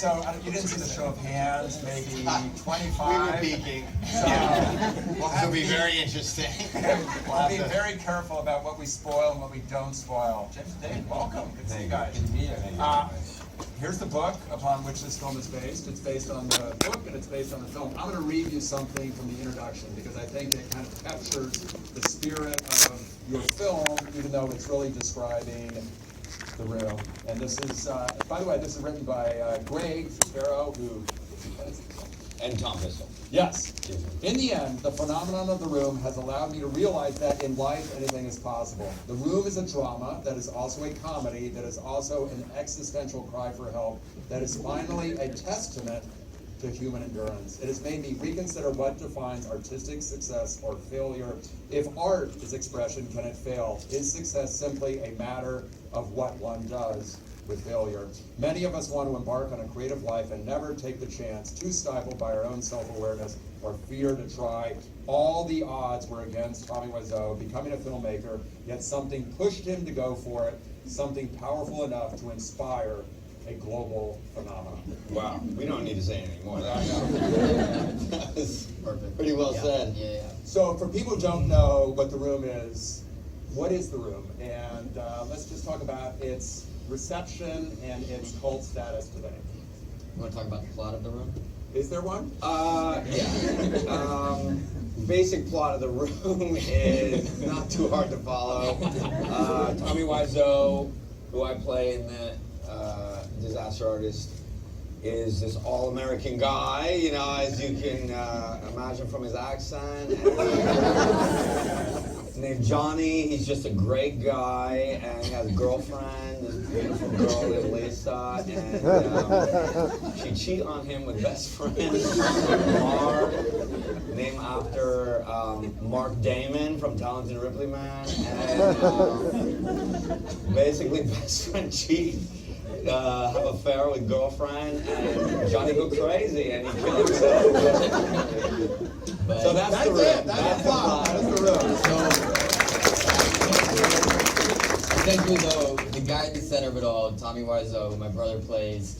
So you didn't see the show of hands, maybe 25. We were peeking. So It'll be very interesting. We'll be very careful about what we spoil and what we don't spoil. James, Dave, welcome. Good to see you guys. Good to meet you. Here's the book upon which this film is based. It's based on the book and it's based on the film. I'm going to read you something from the introduction because I think it kind of captures the spirit of your film, even though it's really describing the room. And this is, by the way, this is written by Greg Sestero, who... And Tom Wiseau. Yes. In the end, the phenomenon of the room has allowed me to realize that in life anything is possible. The Room is a drama that is also a comedy, that is also an existential cry for help, that is finally a testament to human endurance. It has made me reconsider what defines artistic success or failure. If art is expression, can it fail? Is success simply a matter of what one does with failure? Many of us want to embark on a creative life and never take the chance, too stifled by our own self-awareness or fear to try. All the odds were against Tommy Wiseau becoming a filmmaker, yet something pushed him to go for it, something powerful enough to inspire a global phenomenon. Wow, we don't need to say anything more. That was perfect. Pretty well said. Yeah. So for people who don't know what The Room is, what is The Room? And let's just talk about its reception and its cult status today. You want to talk about the plot of The Room? Is there one? Yeah. Basic plot of The Room is not too hard to follow. Tommy Wiseau, who I play in the Disaster Artist, is this all-American guy, you know, as you can imagine from his accent. Named Johnny. He's just a great guy, and he has a girlfriend, this beautiful girl named Lisa, and she cheated on him with best friend Mark, named after Mark Damon from Talented Ripley Man, and basically best friend cheat, have an affair with girlfriend, and Johnny go crazy, and he killed himself. So that's The Room. That's the plot. That's The Room. So, essentially, though, the guy at the center of it all, Tommy Wiseau, who my brother plays,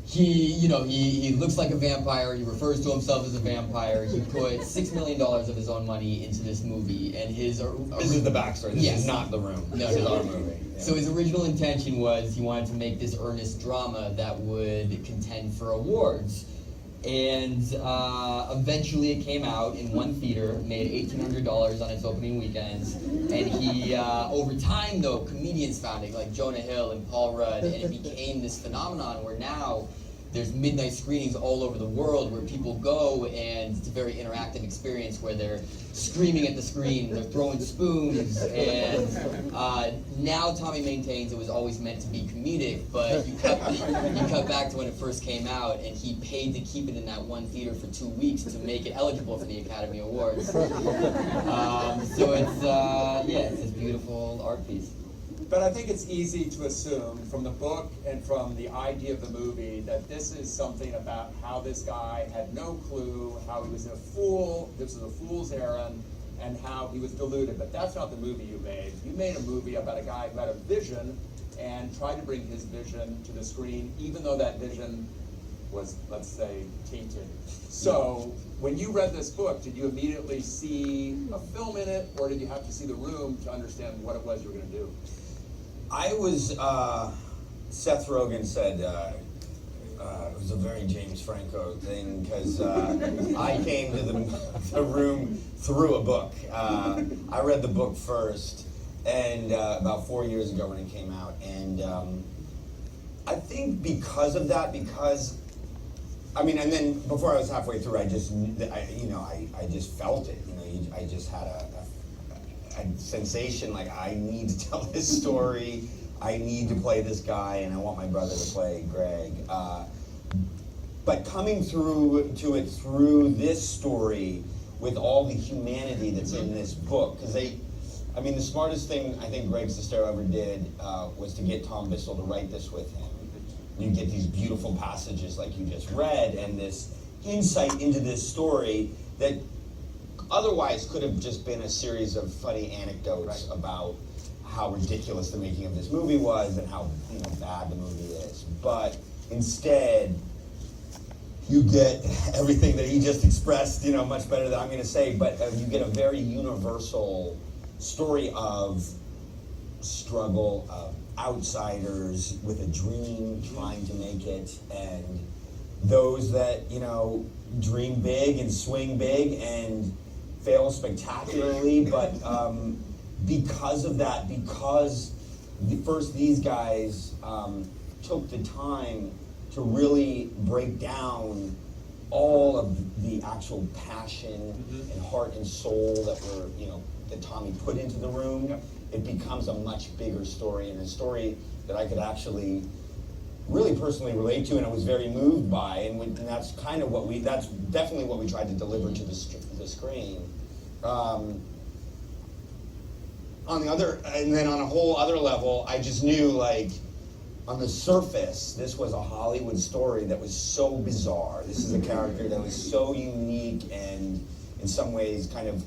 he looks like a vampire. He refers to himself as a vampire. He put $6 million of his own money into this movie, and his... This is the backstory. This is not The Room. No, this is our movie. Yeah. So his original intention was he wanted to make this earnest drama that would contend for awards. And eventually it came out in one theater, made $1,800 on its opening weekends, and he, over time though, comedians found it, like Jonah Hill and Paul Rudd, and it became this phenomenon where now there's midnight screenings all over the world where people go, and it's a very interactive experience where they're screaming at the screen, they're throwing spoons, and now Tommy maintains it was always meant to be comedic, but you cut back to when it first came out, and he paid to keep it in that one theater for 2 weeks to make it eligible for the Academy Awards. So it's this beautiful art piece. But I think it's easy to assume from the book and from the idea of the movie that this is something about how this guy had no clue, how he was a fool, this was a fool's errand, and how he was deluded. But that's not the movie you made. You made a movie about a guy who had a vision and tried to bring his vision to the screen, even though that vision was, let's say, tainted. So when you read this book, did you immediately see a film in it, or did you have to see The Room to understand what it was you were going to do? I was, Seth Rogen said, it was a very James Franco thing, because I came to the Room through a book. I read the book first, and about 4 years ago when it came out, and I think because of that, and then before I was halfway through, I just felt it, I just had a sensation, like, I need to tell this story, I need to play this guy, and I want my brother to play Greg. But coming through to it through this story with all the humanity that's in this book, because the smartest thing I think Greg Sestero ever did was to get Tom Wiseau to write this with him. You get these beautiful passages like you just read, and this insight into this story that otherwise could have just been a series of funny anecdotes about how ridiculous the making of this movie was and how bad the movie is. But instead, you get everything that he just expressed, much better than I'm going to say, but you get a very universal story of struggle, of outsiders with a dream trying to make it, and those that, dream big and swing big and fail spectacularly, but because of that, because first these guys took the time to really break down all of the actual passion and heart and soul that Tommy put into the room, it becomes a much bigger story, and a story that I could actually really personally relate to, and I was very moved by, and that's kind of that's definitely what we tried to deliver to the screen. And then on a whole other level, I just knew, like, on the surface, this was a Hollywood story that was so bizarre. This is a character that was so unique and in some ways kind of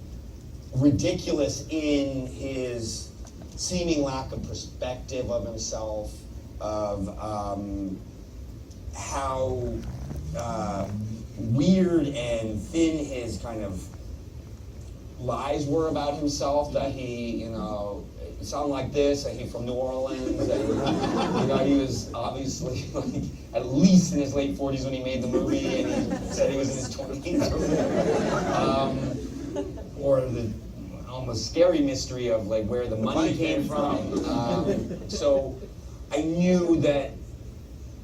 ridiculous in his seeming lack of perspective of himself, of how weird and thin his kind of lies were about himself, that he, sounded like this, that he's from New Orleans, and he was obviously like at least in his late 40s when he made the movie, and he said he was in his 20s. Or the almost scary mystery of like where the money came from. So I knew that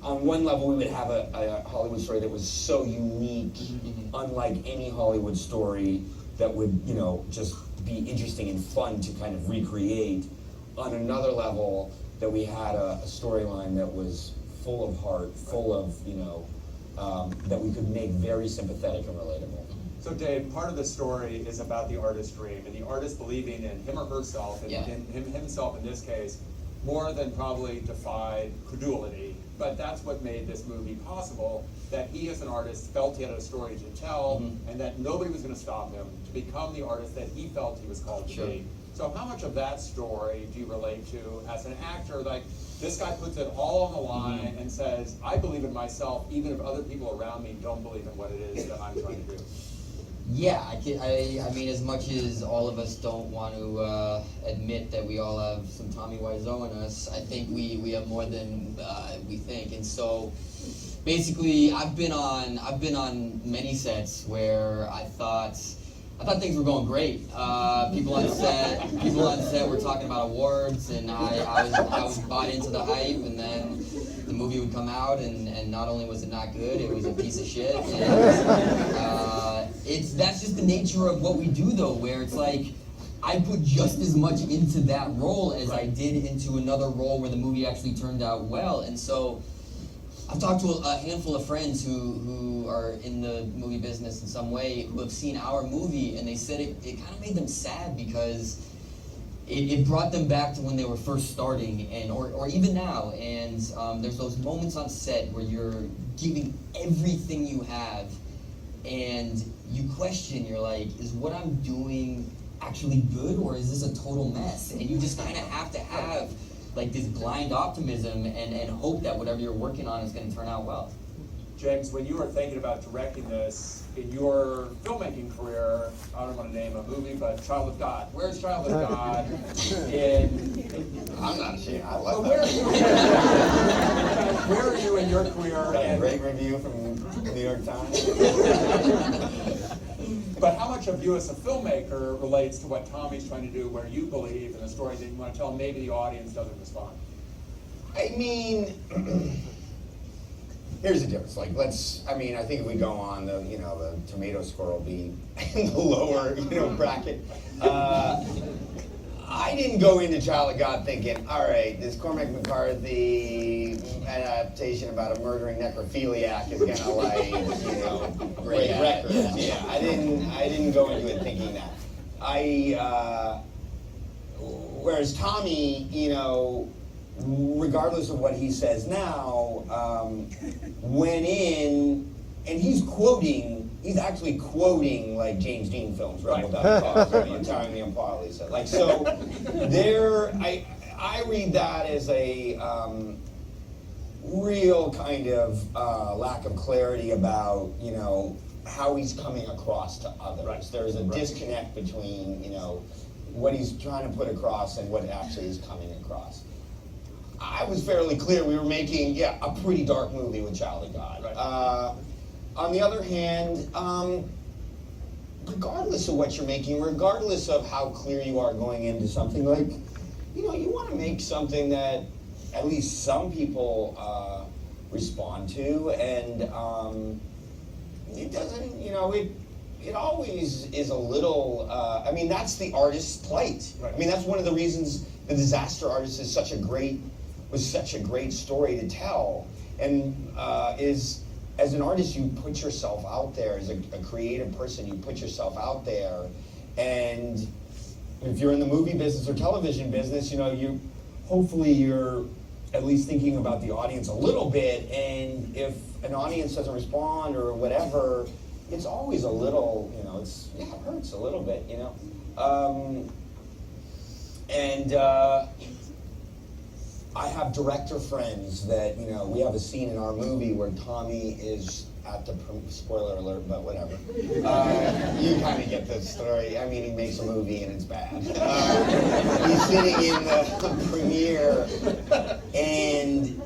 on one level we would have a Hollywood story that was so unique, unlike any Hollywood story, that would, just be interesting and fun to kind of recreate. On another level, that we had a storyline that was full of heart, full of, that we could make very sympathetic and relatable. So Dave, part of the story is about the artist's dream, and the artist believing in him or herself, and in himself in this case, more than probably defied credulity. But that's what made this movie possible, that he as an artist felt he had a story to tell, and that nobody was going to stop him to become the artist that he felt he was called to be. So how much of that story do you relate to as an actor? Like, this guy puts it all on the line and says, I believe in myself, even if other people around me don't believe in what it is that I'm trying to do. Yeah, I mean, as much as all of us don't want to admit that we all have some Tommy Wiseau in us, I think we have more than we think. And so, basically, I've been on many sets where I thought things were going great. People on set were talking about awards, and I was bought into the hype, and then the movie would come out, and not only was it not good, it was a piece of shit. And that's just the nature of what we do, though, where it's like I put just as much into that role as I did into another role where the movie actually turned out well. And so I've talked to a handful of friends who are in the movie business in some way, who have seen our movie, and they said it kind of made them sad because it brought them back to when they were first starting, or even now. And there's those moments on set where you're giving everything you have, and you question, you're like, is what I'm doing actually good, or is this a total mess? And you just kind of have to have like this blind optimism and hope that whatever you're working on is going to turn out well. James, when you were thinking about directing this in your filmmaking career, I don't want to name a movie, but Child of God. Where's Child of God? I'm not ashamed. I love where that. where are you in your career? Got a great review from the New York Times. But how much of you as a filmmaker relates to what Tommy's trying to do, where you believe in the story that you want to tell, maybe the audience doesn't respond? I mean, here's the difference. Like, I think if we go on, the tomato score will be in the lower, bracket. I didn't go into Child of God thinking, all right, this Cormac McCarthy adaptation about a murdering necrophiliac is gonna break records. Yeah, I didn't go into it thinking that. Whereas Tommy, regardless of what he says now, went in and he's actually quoting like James Dean films, right? Without cause, right? Entering the Impala, so like, so there, I read that as real kind of lack of clarity about, how he's coming across to others. Right. There's a disconnect between, what he's trying to put across and what actually is coming across. I was fairly clear we were making, a pretty dark movie with Child of God. Right. On the other hand, regardless of what you're making, regardless of how clear you are going into something, like, you want to make something that at least some people respond to, and it doesn't, it always is a little, that's the artist's plight. Right. That's one of the reasons The Disaster Artist is was such a great story to tell, and is, as an artist, you put yourself out there. As a creative person, you put yourself out there, and if you're in the movie business or television business, hopefully you're at least thinking about the audience a little bit, and if an audience doesn't respond or whatever, it's always a little, it hurts a little bit, I have director friends that, we have a scene in our movie where Tommy is at the, spoiler alert, but whatever. You kind of get the story. He makes a movie and it's bad. He's sitting in the premiere and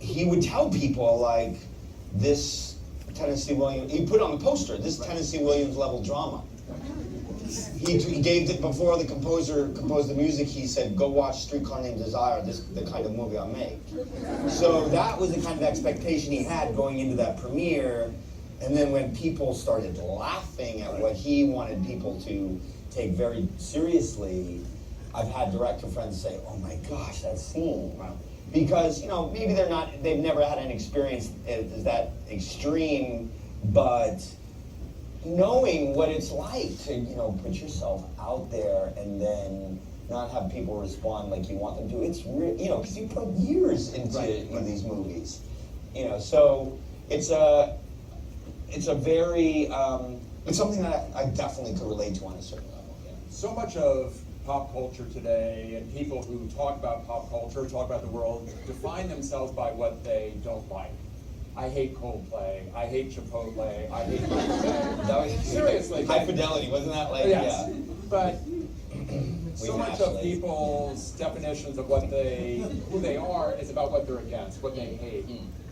he would tell people, like, this Tennessee Williams, he put on the poster, this Tennessee Williams level drama. He gave it, before the composer composed the music, he said, go watch Streetcar Named Desire, this the kind of movie I'll make. So that was the kind of expectation he had going into that premiere, and then when people started laughing at what he wanted people to take very seriously, I've had director friends say, oh my gosh, that scene. Because, maybe they've never had an experience as that extreme, but knowing what it's like to, put yourself out there and then not have people respond like you want them to. It's because you put years into these movies, So it's a very it's something that I definitely could relate to on a certain level. Yeah. So much of pop culture today, and people who talk about pop culture, talk about the world, define themselves by what they don't like. I hate Coldplay. I hate Chipotle. I hate That was seriously. High Fidelity, wasn't that like? Yes. Yeah. But so much of people's definitions of who they are is about what they're against, what they hate.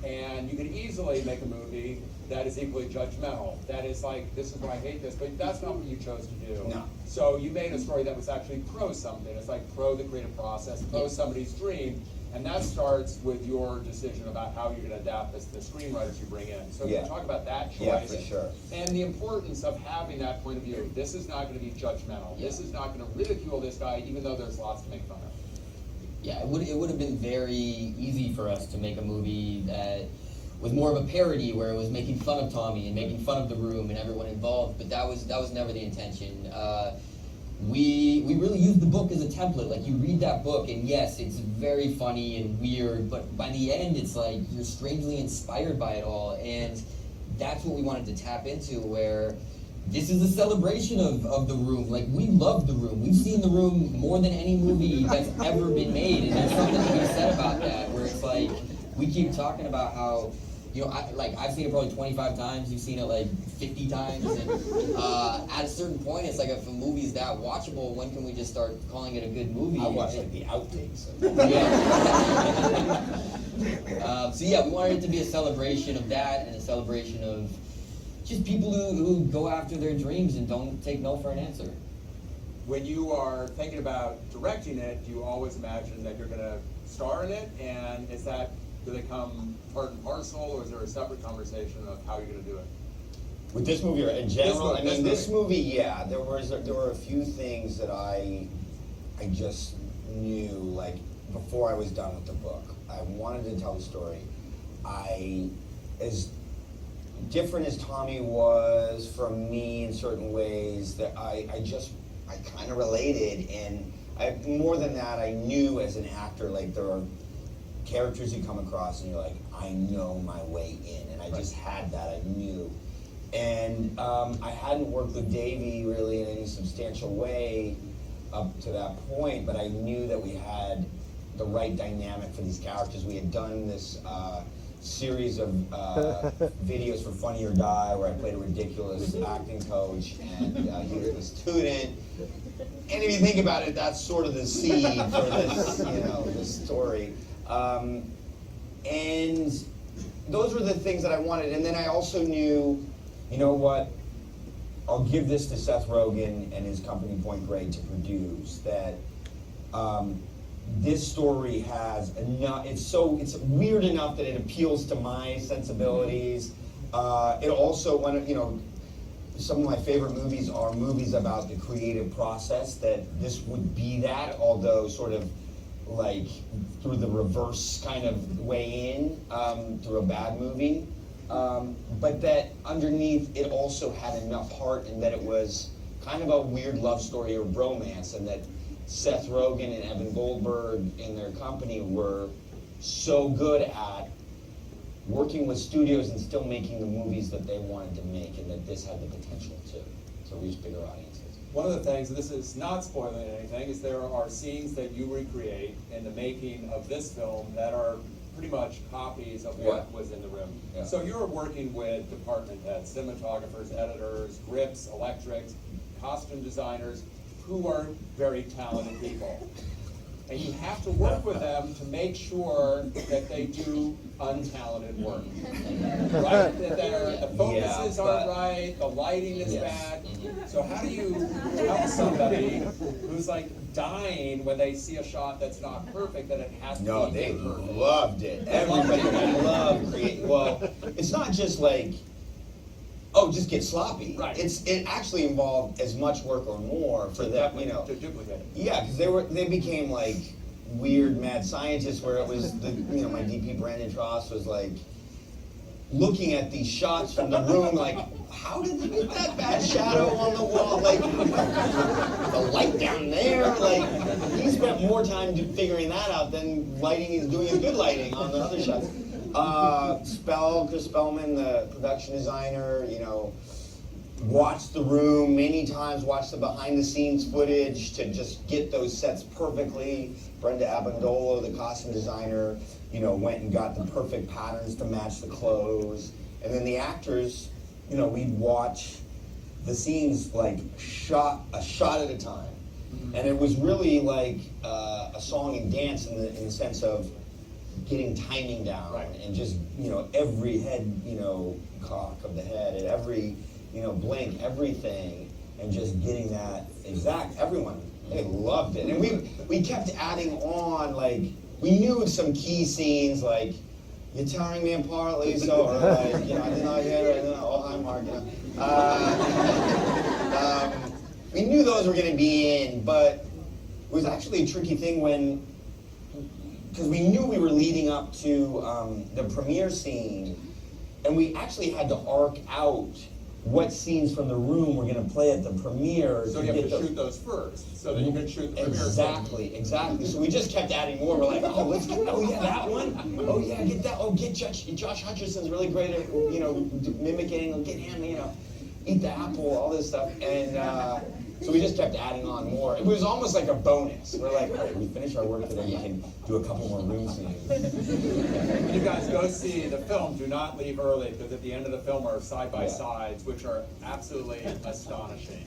And you could easily make a movie that is equally judgmental. That is like, this is why I hate this, but that's not what you chose to do. No. So you made a story that was actually pro something. It's like pro the creative process, pro somebody's dream. And that starts with your decision about how you're going to adapt this to the screenwriters you bring in. So you can talk about that choice. Yeah, for sure. And the importance of having that point of view. This is not going to be judgmental. This is not going to ridicule this guy, even though there's lots to make fun of. Yeah, it would have been very easy for us to make a movie that was more of a parody, where it was making fun of Tommy and making fun of the room and everyone involved. But that was never the intention. We really used the book as a template. Like, you read that book, and yes, it's very funny and weird, but by the end, it's like you're strangely inspired by it all, and that's what we wanted to tap into, where this is a celebration of the room. Like, we love the room. We've seen the room more than any movie that's ever been made, and there's something to be said about that, where it's like, we keep talking about how, I've seen it probably 25 times, you've seen it like 50 times, and at a certain point, it's like, if a movie's that watchable, when can we just start calling it a good movie? I watched like the outtakes. Yeah. We wanted it to be a celebration of that, and a celebration of just people who go after their dreams and don't take no for an answer. When you are thinking about directing it, do you always imagine that you're going to star in it? And do they come part and parcel, or is there a separate conversation of how you're going to do it? With this movie or in general? This movie, yeah, there were a few things that I just knew, like, before I was done with the book. I wanted to tell the story. As different as Tommy was from me in certain ways, that I kind of related, and more than that, I knew as an actor, like, there are characters you come across and you're like, I know my way in, and I just had that, I knew. And I hadn't worked with Davey really in any substantial way up to that point, but I knew that we had the right dynamic for these characters. We had done this series of videos for Funny or Die, where I played a ridiculous acting coach, and he was a student. And if you think about it, that's sort of the seed for this, this story. And those were the things that I wanted. And then I also knew, you know what, I'll give this to Seth Rogen and his company Point Grey to produce, that this story has enough, it's weird enough that it appeals to my sensibilities. It also, some of my favorite movies are movies about the creative process, that this would be that, although sort of like through the reverse kind of way in, through a bad movie. But that underneath it also had enough heart, and that it was kind of a weird love story or bromance, and that Seth Rogen and Evan Goldberg and their company were so good at working with studios and still making the movies that they wanted to make, and that this had the potential to reach bigger audiences. One of the things, and this is not spoiling anything, is there are scenes that you recreate in the making of this film that are pretty much copies of what was in the room. Yeah. So you're working with department heads, cinematographers, editors, grips, electrics, costume designers, who are very talented people. And you have to work with them to make sure that they do untalented work. Right? That the focuses aren't right, the lighting is bad. So how do you tell somebody who's like dying when they see a shot that's not perfect, that it has to be perfect? No, they loved it. Everybody loved creating. Well, it's not just like, oh, just get sloppy. Right. It actually involved as much work or more for them, to duplicate it. Yeah, because they became like weird mad scientists, where it was my DP Brandon Tross was like looking at these shots from the room, like, how did they get that bad shadow on the wall? Like, the light down there, like, he spent more time figuring that out than doing his good lighting on the other shots. Chris Spellman, the production designer, watched the room many times, watched the behind the scenes footage to just get those sets perfectly. Brenda Abandolo, the costume designer, went and got the perfect patterns to match the clothes. And then the actors, we'd watch the scenes like a shot at a time. And it was really like a song and dance in the sense of getting timing down, and just every head cock of the head, and every blink, everything, and just getting that exact. Everyone, they loved it, and we kept adding on. Like, we knew some key scenes, like, you're tearing me apart, Lisa, or like, I did not get it. Oh, hi, Mark. We knew those were going to be in, but it was actually a tricky thing because we knew we were leading up to the premiere scene, and we actually had to arc out what scenes from the room we're going to play at the premiere. So you have to shoot those first, so that you can shoot the premiere. Exactly. So we just kept adding more. We're like, let's get, that one. Oh yeah, get that. Oh, get Josh Hutcherson's really great at, mimicking. Get him, eat the apple, all this stuff. And so we just kept adding on more. It was almost like a bonus. We're like, all right, we finished our work today, we can do a couple more room scenes. When you guys go see the film, do not leave early, because at the end of the film are side-by-sides, which are absolutely astonishing.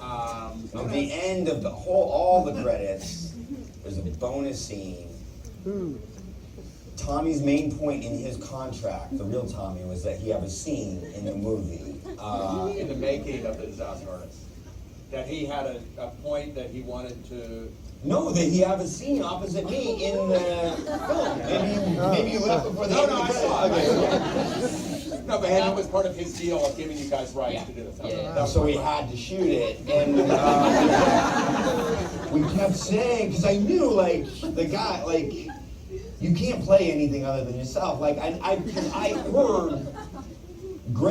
At the end of all the credits, there's a bonus scene. Tommy's main point in his contract, the real Tommy, was that he have a scene in the movie. In the making of The Disaster Artist. That he had a point that he wanted to... No, that he have a scene opposite me in the film. Maybe you left before the end of the credits. I saw it. No, but that was part of his deal of giving you guys rights to do this. So we had to shoot it, and we kept saying, because I knew, like, the guy, like, you can't play anything other than yourself. Like, I heard,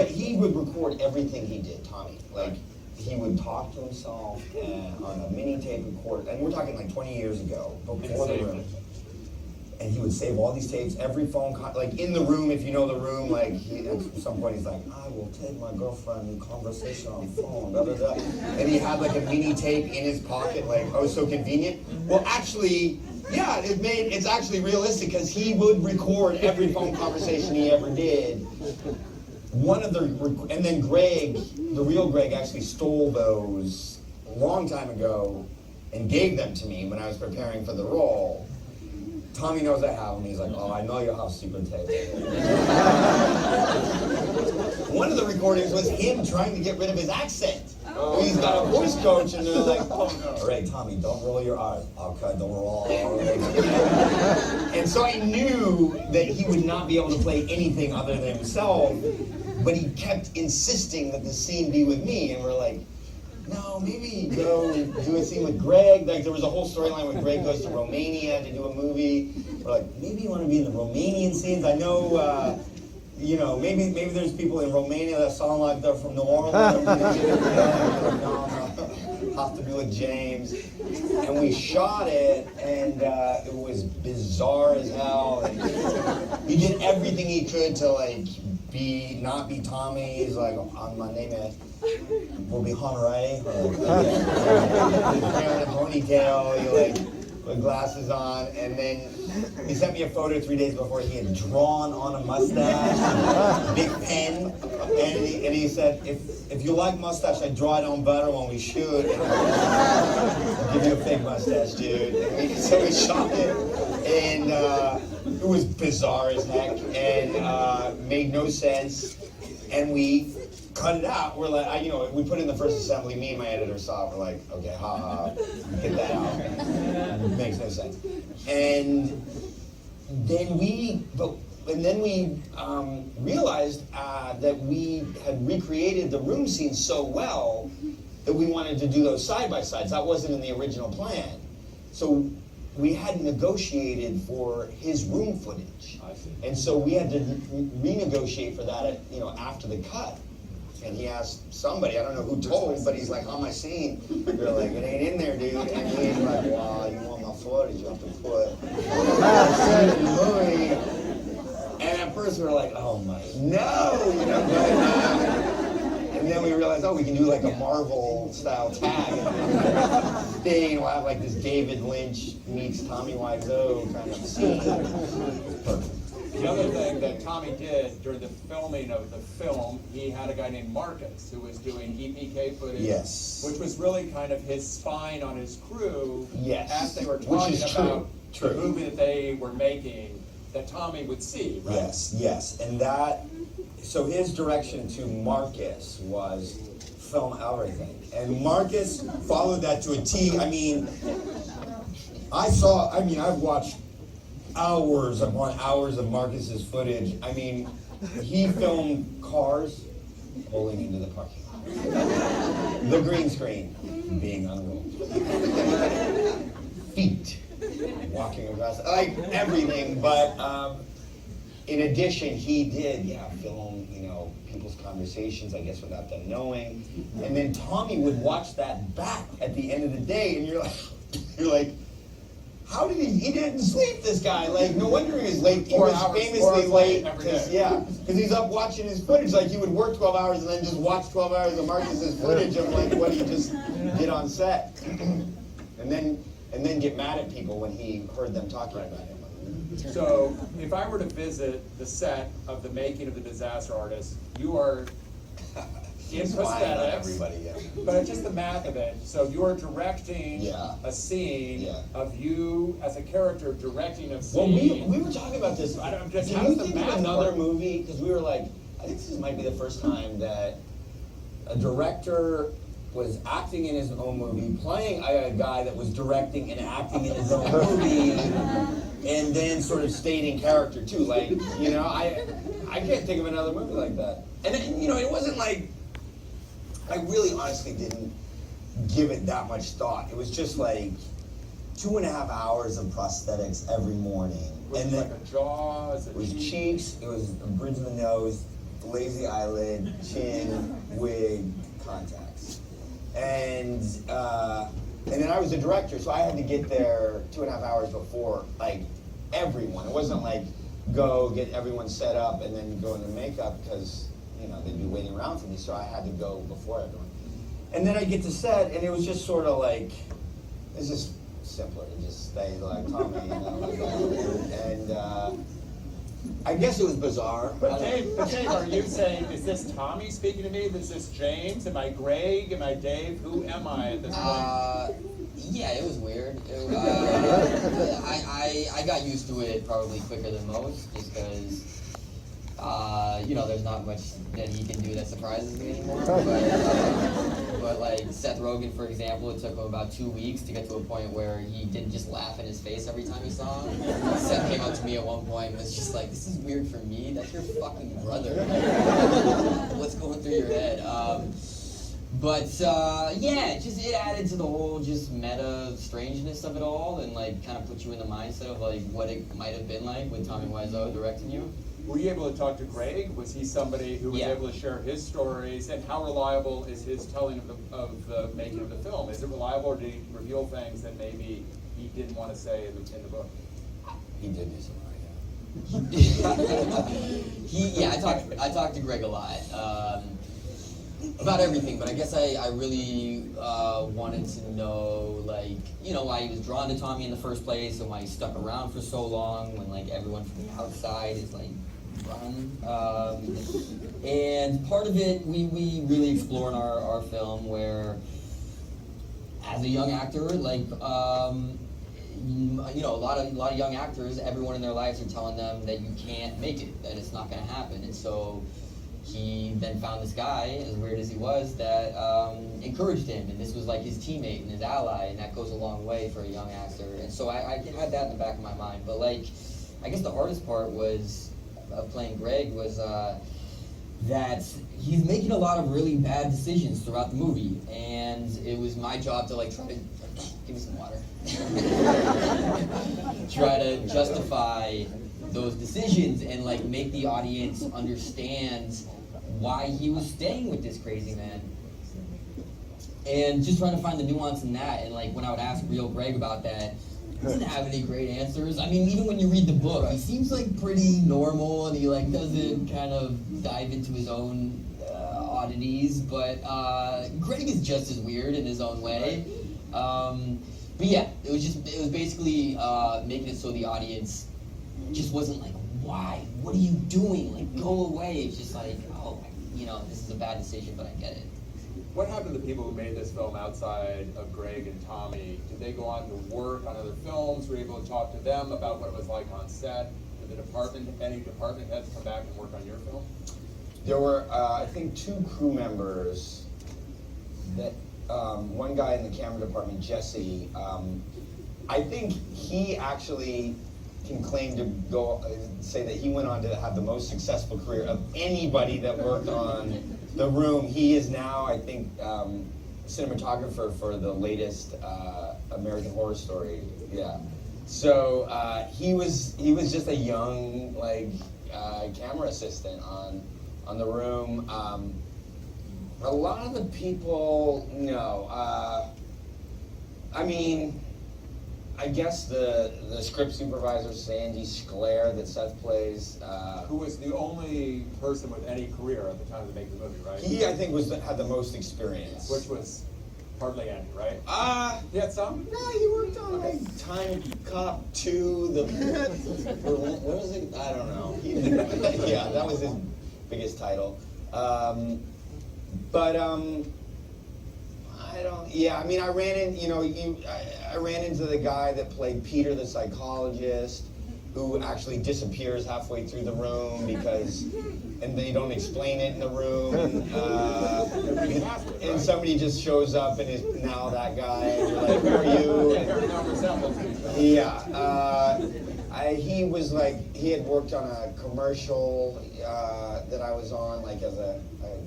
he would record everything he did, Tommy. Like, he would talk to himself on a mini tape recorder, and we're talking like 20 years ago, before the room. And he would save all these tapes, every phone call, like in the room, if you know the room, like at some point he's like, I will take my girlfriend in conversation on the phone, blah, blah, blah. And he had like a mini tape in his pocket, like, oh, so convenient. Well, actually, Yeah, it's actually realistic because he would record every phone conversation he ever did. And then Greg, the real Greg, actually stole those a long time ago and gave them to me when I was preparing for the role. Tommy knows I have them. He's like, oh, I know you have secret tape. One of the recordings was him trying to get rid of his accent. He's got a voice coach, and they're like, oh, no. All right, Tommy, don't roll your eyes. Okay, don't roll. And so I knew that he would not be able to play anything other than himself, but he kept insisting that the scene be with me, and we're like, no, maybe go do a scene with Greg. Like, there was a whole storyline when Greg goes to Romania to do a movie. We're like, maybe you want to be in the Romanian scenes. I know, maybe there's people in Romania that sound like they're from New Orleans. No, have to be with James. And we shot it, and it was bizarre as hell. And he did everything he could to not be Tommy. He's like, my name is. Will be Honore. Hair in a ponytail, with glasses on, and then he sent me a photo 3 days before. He had drawn on a mustache, big pen, and he said, if you like mustache, I draw it on better when we shoot. I'll give you a fake mustache, dude. So we shot it, and it was bizarre as heck, and made no sense, and we cut it out. We're like, we put in the first assembly. Me and my editor saw it. We're like, okay, get that out. It makes no sense. And then we realized that we had recreated the room scene so well that we wanted to do those side by sides. That wasn't in the original plan. So we had negotiated for his room footage, and so we had to renegotiate for that. After the cut. And he asked somebody, I don't know who told, but he's like, on my scene. They're like, it ain't in there, dude. And he's like, wow, you want my footage, you have to put that in the movie. And at first we were like, oh my, no. And then we realized, we can do like a Marvel style tag thing. We'll have like this David Lynch meets Tommy Wiseau kind of scene. Perfect. The other thing that Tommy did during the filming of the film, he had a guy named Marcus who was doing EPK footage, yes, which was really kind of his spine on his crew, yes, as they were talking about the movie that they were making that Tommy would see, right? Yes, and so his direction to Marcus was film everything, and Marcus followed that to a T. I've watched hours upon hours of Marcus's footage. He filmed cars pulling into the parking lot. The green screen being unrolled. Feet walking across, everything. But in addition, he did, film, people's conversations, I guess, without them knowing. And then Tommy would watch that back at the end of the day, and you're like, how did he didn't sleep, this guy? No wonder he was late. He was famously late, because he's up watching his footage. He would work 12 hours and then just watch 12 hours of Marcus's footage of what he just did on set. and then get mad at people when he heard them talking about him. So, if I were to visit the set of the making of The Disaster Artist, you are in prosthetics, but it's just the math of it. So you're directing a scene of you as a character directing a scene. Well, we were talking about this. Can you think of another movie? Because we were like, I think this might be the first time that a director was acting in his own movie, playing a guy that was directing and acting in his own movie, and then sort of stayed in character too. I can't think of another movie like that. And it wasn't like, I really honestly didn't give it that much thought. It was just 2.5 hours of prosthetics every morning. Was it like a jaw? It was cheeks, it was a bridge of the nose, lazy eyelid, chin, wig, contacts. And then I was a director, so I had to get there 2.5 hours before, everyone. It wasn't go get everyone set up and then go into makeup, because they'd be waiting around for me, so I had to go before everyone. And then I get to set, and it was just sort of it's just simpler and just stay like Tommy, you know, like that. And I guess it was bizarre. But Dave, are you saying, is this Tommy speaking to me? Is this James? Am I Greg? Am I Dave? Who am I at this point? Yeah, it was weird. I got used to it probably quicker than most, just because, you know, there's not much that he can do that surprises me anymore. But like Seth Rogen, for example, it took him about 2 weeks to get to a point where he didn't just laugh in his face every time he saw him. Seth came up to me at one point and was just like, "This is weird for me. That's your fucking brother. What's going through your head?" Yeah, it added to the whole just meta strangeness of it all, and like kind of put you in the mindset of like what it might have been like with Tommy Wiseau directing you. Were you able to talk to Greg? Was he somebody who was Yeah. able to share his stories? And how reliable is his telling of the making of the film? Is it reliable, or did he reveal things that maybe he didn't want to say in the book? He did do some I talked to Greg a lot about everything, but I guess I really wanted to know, like, you know, why he was drawn to Tommy in the first place, and why he stuck around for so long when like everyone from the outside is like run. And part of it we really explore in our film, where as a young actor, like you know, a lot of young actors, everyone in their lives are telling them that you can't make it, that it's not going to happen, and so he then found this guy, as weird as he was, that encouraged him, and this was like his teammate and his ally, and that goes a long way for a young actor. And so I had that in the back of my mind. But like, I guess the hardest part was of playing Greg was that he's making a lot of really bad decisions throughout the movie, and it was my job to like try to give me some water, try to justify those decisions and like make the audience understand why he was staying with this crazy man, and just trying to find the nuance in that. And like when I would ask real Greg about that, he doesn't have any great answers. I mean, even when you read the book, he seems like pretty normal, and he like doesn't kind of dive into his own oddities, but Greg is just as weird in his own way. But yeah, it was basically making it so the audience just wasn't like, why? What are you doing? Like, go away. It's just like, oh, you know, this is a bad decision, but I get it. What happened to the people who made this film outside of Greg and Tommy? Did they go on to work on other films? Were you able to talk to them about what it was like on set? Did any department heads come back and work on your film? There were, I think, 2 crew members. That one guy in the camera department, Jesse. I think he actually can claim to say that he went on to have the most successful career of anybody that worked on The Room. He is now, I think, cinematographer for the latest American Horror Story. Yeah. So he was just a young camera assistant on The Room. A lot of the people, no. I mean, I guess the script supervisor, Sandy Sclair, that Seth plays. Who was the only person with any career at the time of making the movie, right? He, I think, had the most experience. Which was hardly any, right? He had some? No, he worked on like Time Cop 2, what was it? I don't know. Yeah, that was his biggest title. I ran into the guy that played Peter, the psychologist, who actually disappears halfway through The Room and they don't explain it in The Room, and somebody just shows up and is now that guy, and you're like, who are you? He had worked on a commercial that I was on, like as a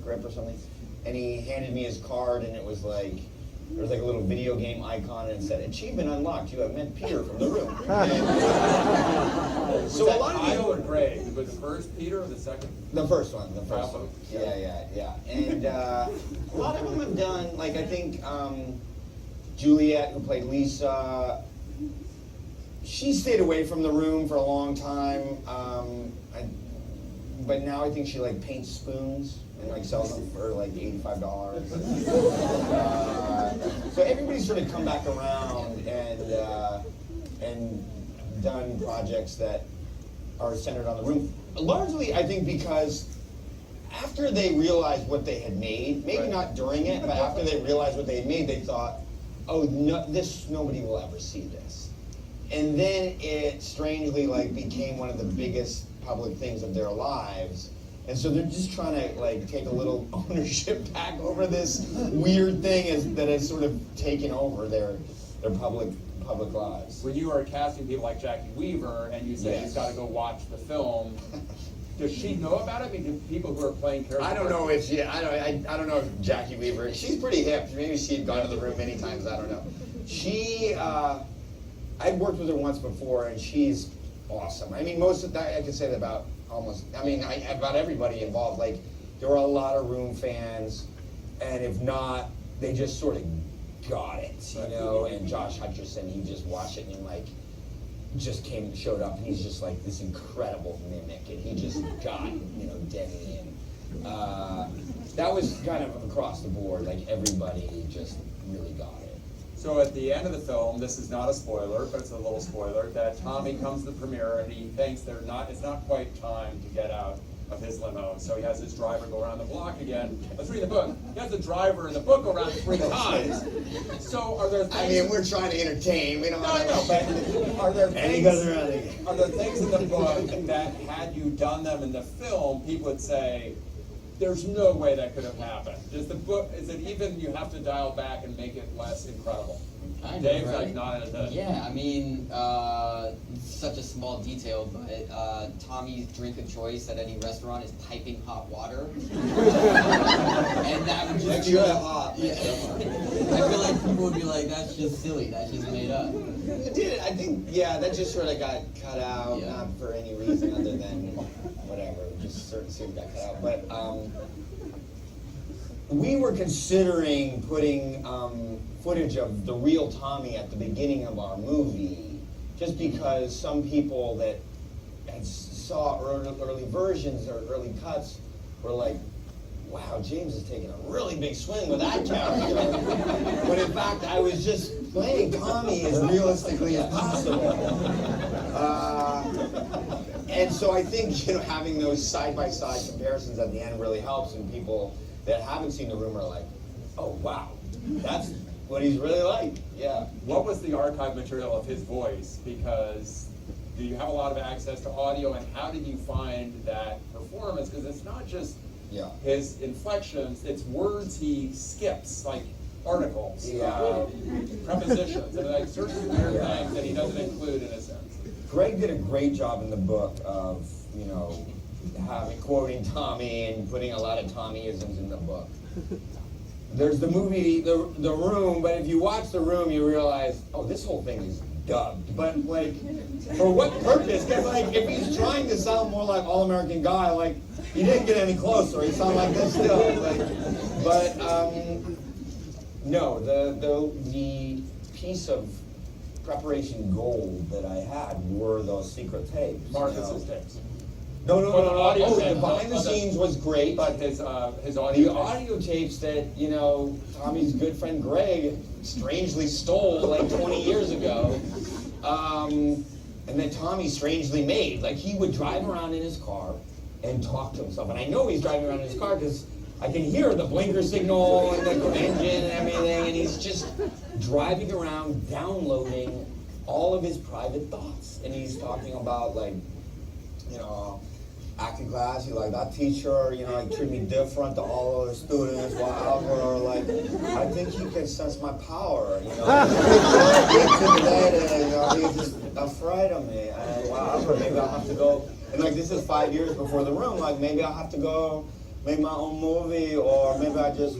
grip or something, and he handed me his card, and it was like, there was like a little video game icon, and it said, "Achievement unlocked. You have met Peter from The Room." So a lot of Kyle or Greg? Was the first Peter or the second? The first one. Yeah. And a lot of them have done, like, I think Juliet, who played Lisa, she stayed away from The Room for a long time, but now I think she like paints spoons and like sells them for like $85. So everybody's sort of come back around, and and done projects that are centered on the room. Largely, I think, because after they realized what they had made, maybe Right. not during it, but after they realized what they had made, they thought, oh, no, nobody will ever see this. And then it strangely became one of the biggest public things of their lives. And so they're just trying to take a little ownership back over this weird thing that has sort of taken over their public lives. When you are casting people like Jackie Weaver and you say Yes. you've got to go watch the film, does she know about it? I mean, do people who are playing characters? I don't know if I don't know if Jackie Weaver. She's pretty hip. Maybe she'd gone to the room many times. I don't know. I'd worked with her once before, and she's awesome. I mean, most of that I can say that about about everybody involved. There were a lot of Room fans, and if not, they just sort of got it, And Josh Hutcherson, he just watched it and just showed up, and he's just this incredible mimic, and he just got Denny, and that was kind of across the board. Everybody just really got it. So at the end of the film, this is not a spoiler, but it's a little spoiler, that Tommy comes to the premiere and he thinks it's not quite time to get out of his limo. So he has his driver go around the block again. Let's read the book. He has the driver in the book go around 3 times. So are there things... I mean, we're trying to entertain. We don't No, I know, but are there And he goes around again. Are there things in the book that had you done them in the film, people would say, there's no way that could have happened? Does the book, is it even you have to dial back and make it less incredible? Kind of, Dave's right? nodding his head. Yeah, I mean, such a small detail, but Tommy's drink of choice at any restaurant is piping hot water. And that would just be hot. Yeah. I feel like people would be like, that's just silly, that's just made up. It did. I think, that just sort of got cut out, Yeah. not for any reason other than whatever, just certain scenes got cut out. But we were considering putting footage of the real Tommy at the beginning of our movie, just because some people that saw early versions or early cuts were like, wow, James is taking a really big swing with that character. When in fact, I was just playing Tommy as realistically as possible. And so I think, having those side-by-side comparisons at the end really helps, and people that haven't seen The Room are like, oh, wow, that's what he's really like. Yeah. What was the archive material of his voice? Because do you have a lot of access to audio, and how did you find that performance? Because it's not just his inflections, it's words he skips, like articles, prepositions, and certain weird things that he doesn't include in a sense. Greg did a great job in the book of, quoting Tommy and putting a lot of Tommyisms in the book. There's the movie, The Room, but if you watch The Room, you realize, oh, this whole thing is dubbed. But, for what purpose? Because, if he's trying to sound more like All-American Guy, he didn't get any closer. He sounded like this still. No, the piece of preparation gold that I had were those secret tapes. Marcus's tapes. No. Audio Oh, tapes. the behind the scenes was great. But his audio The tapes. audio tapes that, Tommy's good friend Greg strangely stole 20 years ago, and then Tommy strangely made. He would drive around in his car and talk to himself. And I know he's driving around in his car because I can hear the blinker signal and the engine and everything, and he's just driving around downloading all of his private thoughts. And he's talking about, acting class, that teacher, treat me different to all other students, whatever, I think he can sense my power, he's intimidated, he's just afraid of me, and whatever, maybe I'll have to go, and this is 5 years before The Room, maybe I'll have to go make my own movie, or maybe I just,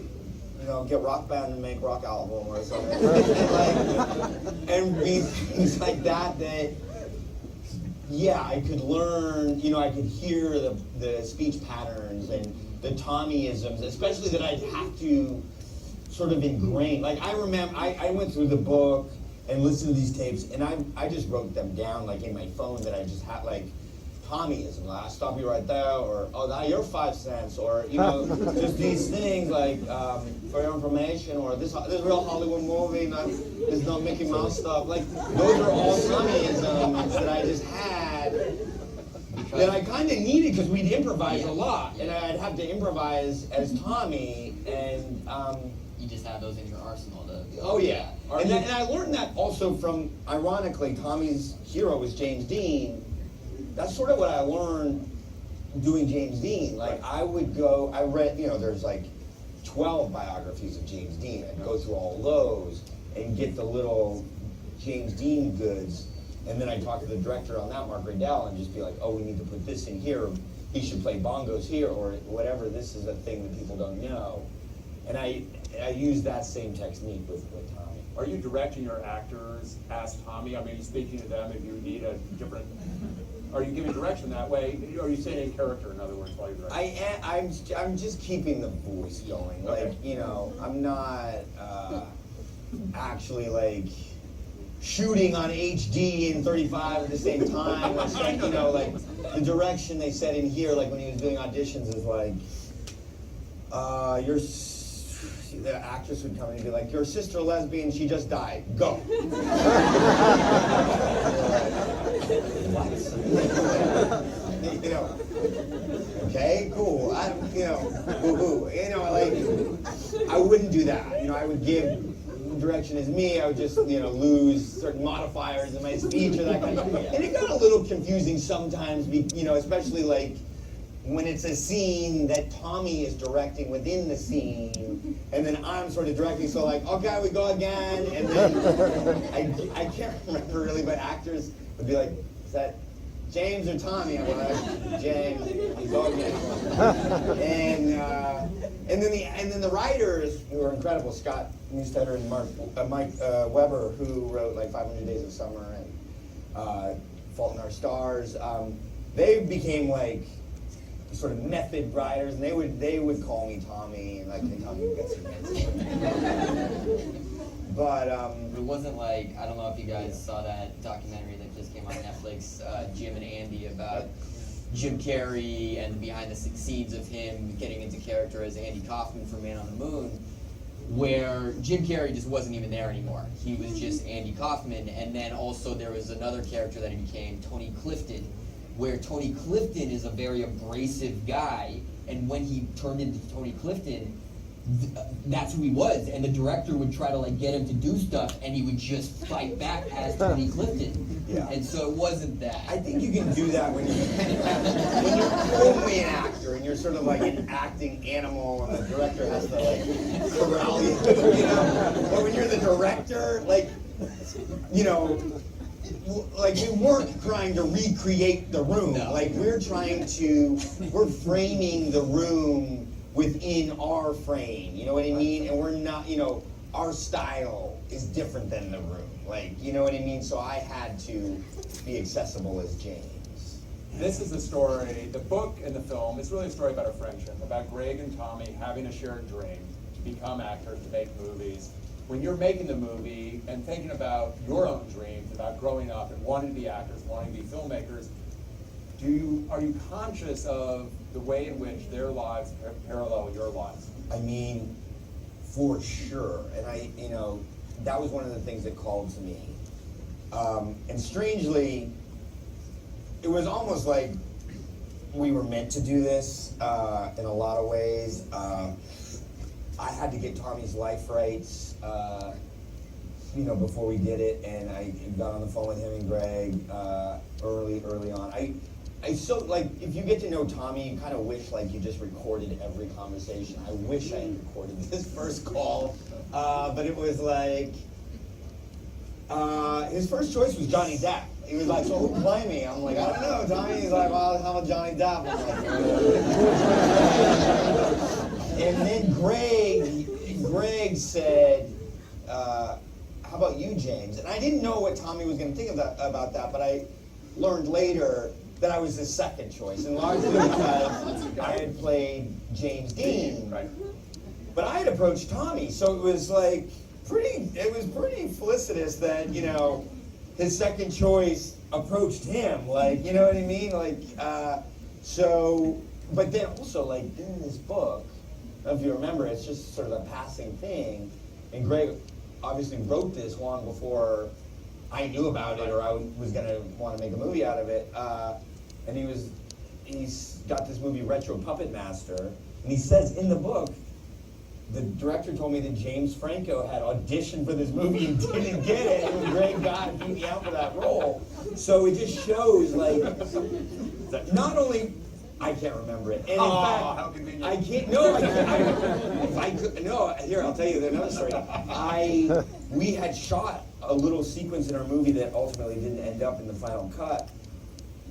get Rock Band and make rock album or something, and things like that, I could learn, I could hear the speech patterns and the Tommyisms, especially that I'd have to sort of ingrain. I remember, I went through the book and listened to these tapes, and I just wrote them down, in my phone, that I just had, Tommyism. I'll stop you right there, or oh, now you're 5 cents, or you know, just these things like for your information, or this real Hollywood movie, there's no Mickey Mouse stuff. Like those are all Tommyisms that I just had that I kind of needed because we'd improvise a lot, and I'd have to improvise as Tommy, and you just have those in your arsenal. oh yeah, and I learned that also from, ironically, Tommy's hero was James Dean. That's sort of what I learned doing James Dean. Like I read, you know, there's like 12 biographies of James Dean. I'd go through all those and get the little James Dean goods. And then I'd talk to the director on that, Mark Riddell, and just be like, oh, we need to put this in here. He should play bongos here, or whatever. This is a thing that people don't know. And I use that same technique with Tommy. Are you directing your actors as Tommy? I mean, are you speaking to them if you need a different... Are you giving direction that way? Or are you saying in character, in other words, while you're directing? I'm just keeping the voice going. Like, you know, I'm not actually like shooting on HD and 35 at the same time. It's like, you know, like the direction they said in here, like when he was doing auditions, is like, the actress would come in and be like, your sister lesbian, she just died. Go. What? You know, okay, cool. Boo-hoo. You know, like, I wouldn't do that. You know, I would give direction as me. I would just, you know, lose certain modifiers in my speech or that kind of thing. And it got a little confusing sometimes, you know, especially like when it's a scene that Tommy is directing within the scene, and then I'm sort of directing, so like, okay, we go again, and then I can't remember really, but actors would be like, is that James or Tommy? I'm like, James, we go again. And then the writers, who are incredible, Scott Newstetter and Mike Weber, who wrote like 500 Days of Summer and Fault in Our Stars, they became like sort of method writers, and they would call me Tommy, and like they tell me get some hits. But it wasn't like, I don't know if you guys saw that documentary that just came on Netflix, Jim and Andy, about Jim Carrey and behind the scenes of him getting into character as Andy Kaufman for Man on the Moon, where Jim Carrey just wasn't even there anymore. He was just Andy Kaufman, and then also there was another character that he became, Tony Clifton, where Tony Clifton is a very abrasive guy, and when he turned into Tony Clifton, that's who he was, and the director would try to like get him to do stuff, and he would just fight back as Tony Clifton. Yeah. And so it wasn't that. I think you can do that when you're only an actor and you're sort of like an acting animal, and the director has to like corral you, you know. But when you're the director, like, you know, like we weren't trying to recreate the room. No. Like we're framing the room within our frame, you know what I mean? And we're not, you know, our style is different than the room. Like, you know what I mean? So I had to be accessible as James. This is a story, the book and the film, it's really a story about a friendship, about Greg and Tommy having a shared dream to become actors, to make movies. When you're making the movie and thinking about your own dreams, about growing up and wanting to be actors, wanting to be filmmakers, are you conscious of the way in which their lives parallel your lives? I mean, for sure. And you know, that was one of the things that called to me. And strangely, it was almost like we were meant to do this in a lot of ways. I had to get Tommy's life rights, you know, before we did it, and I got on the phone with him and Greg early on. I so, like, if you get to know Tommy, you kind of wish, like, you just recorded every conversation. I wish I had recorded this first call, but it was like, his first choice was Johnny Depp. He was like, so who'll play me? I'm like, I don't know, Tommy. He's like, well, how about Johnny Depp? I'm like, and then Greg said, how about you, James? And I didn't know what Tommy was going to think about that, but I learned later that I was his second choice, and largely because I had played James Dean. Right. But I had approached Tommy, so it was like pretty felicitous that, you know, his second choice approached him, like, you know what I mean? Like, so, but then also, like, in this book, I don't know if you remember, it's just sort of a passing thing, and Greg obviously wrote this long before I knew about it or I was gonna want to make a movie out of it, and he's got this movie, Retro Puppet Master, and he says in the book, the director told me that James Franco had auditioned for this movie and didn't get it, and Greg beat me out for that role. So it just shows, like, not only I can't remember it, and in fact, how convenient. I can't. No, I can't. If I could, no. Here, I'll tell you another story. We had shot a little sequence in our movie that ultimately didn't end up in the final cut,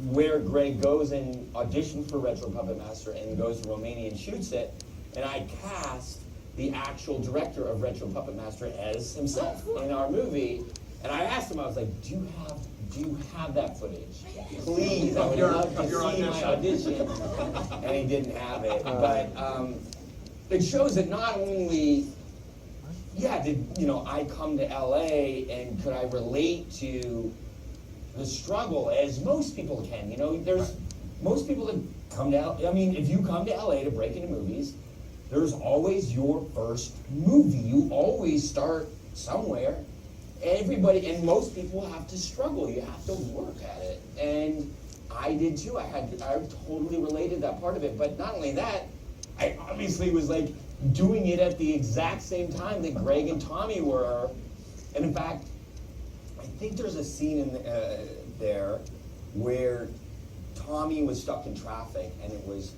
where Greg goes and auditions for Retro Puppet Master and goes to Romania and shoots it, and I cast the actual director of Retro Puppet Master as himself in our movie. And I asked him, I was like, do you have that footage? Please, I would love to see my audition. And he didn't have it. But it shows that not only, did I come to LA and could I relate to the struggle as most people can. There's most people that come to LA, I mean, if you come to LA to break into movies, there's always your first movie. You always start somewhere. Everybody, and most people have to struggle. You have to work at it. And I did too. I totally related that part of it. But not only that, I obviously was like doing it at the exact same time that Greg and Tommy were. And in fact, I think there's a scene in there where Tommy was stuck in traffic, and it was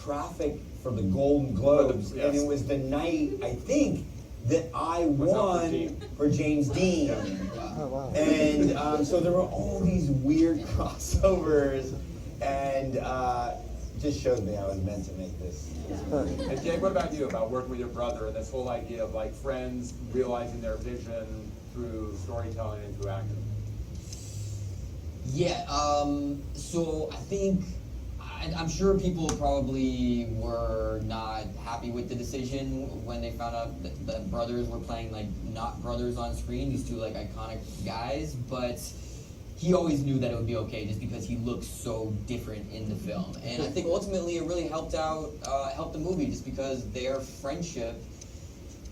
traffic for the Golden Globes, Yes. and it was the night, I think, that I won for James Dean. Oh, wow. And so there were all these weird crossovers, and just showed me I was meant to make this movie. And Jake, what about you, about working with your brother and this whole idea of like friends realizing their vision through storytelling and through acting? Yeah, so I think, I'm sure people probably were not happy with the decision when they found out that brothers were playing like not brothers on screen, these two like iconic guys, but he always knew that it would be okay just because he looks so different in the film. And I think ultimately it really helped the movie just because their friendship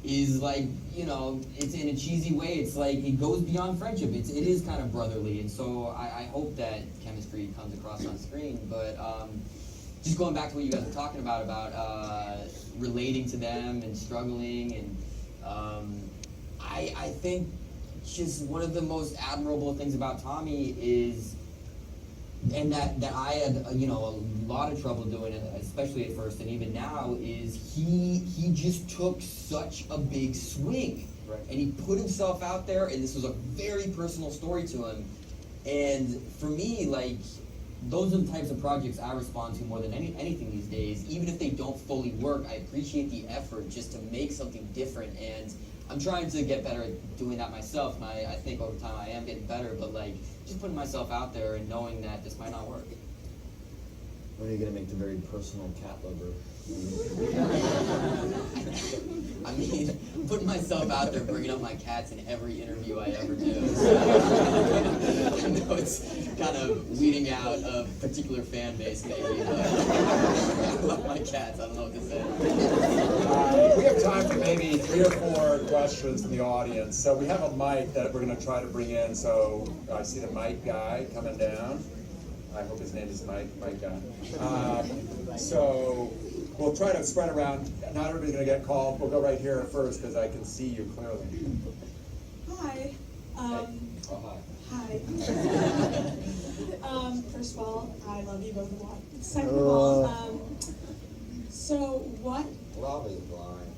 is like, it's in a cheesy way, it's like it goes beyond friendship. It is kind of brotherly, and so I hope that chemistry comes across on screen. But just going back to what you guys were talking about relating to them and struggling, and I think just one of the most admirable things about Tommy is, and that I had a lot of trouble doing it, especially at first and even now, is he just took such a big swing. Right. And he put himself out there, and this was a very personal story to him. And for me, like, those are the types of projects I respond to more than anything these days. Even if they don't fully work, I appreciate the effort just to make something different. And I'm trying to get better at doing that myself, and I think over time I am getting better, but like, just putting myself out there and knowing that this might not work. When are you going to make the very personal cat lover? I mean, putting myself out there, bringing up my cats in every interview I ever do. I know it's kind of weeding out a particular fan base, maybe, but I love my cats. I don't know what to say. We have time for maybe 3 or 4 questions from the audience. So we have a mic that we're going to try to bring in. So I see the mic guy coming down. I hope his name is Mike guy. So we'll try to spread around. Not everybody's going to get called. We'll go right here first because I can see you clearly. Hi. Oh, hi. Hi. First of all, I love you both a lot. Second of all, so what? Love is blind.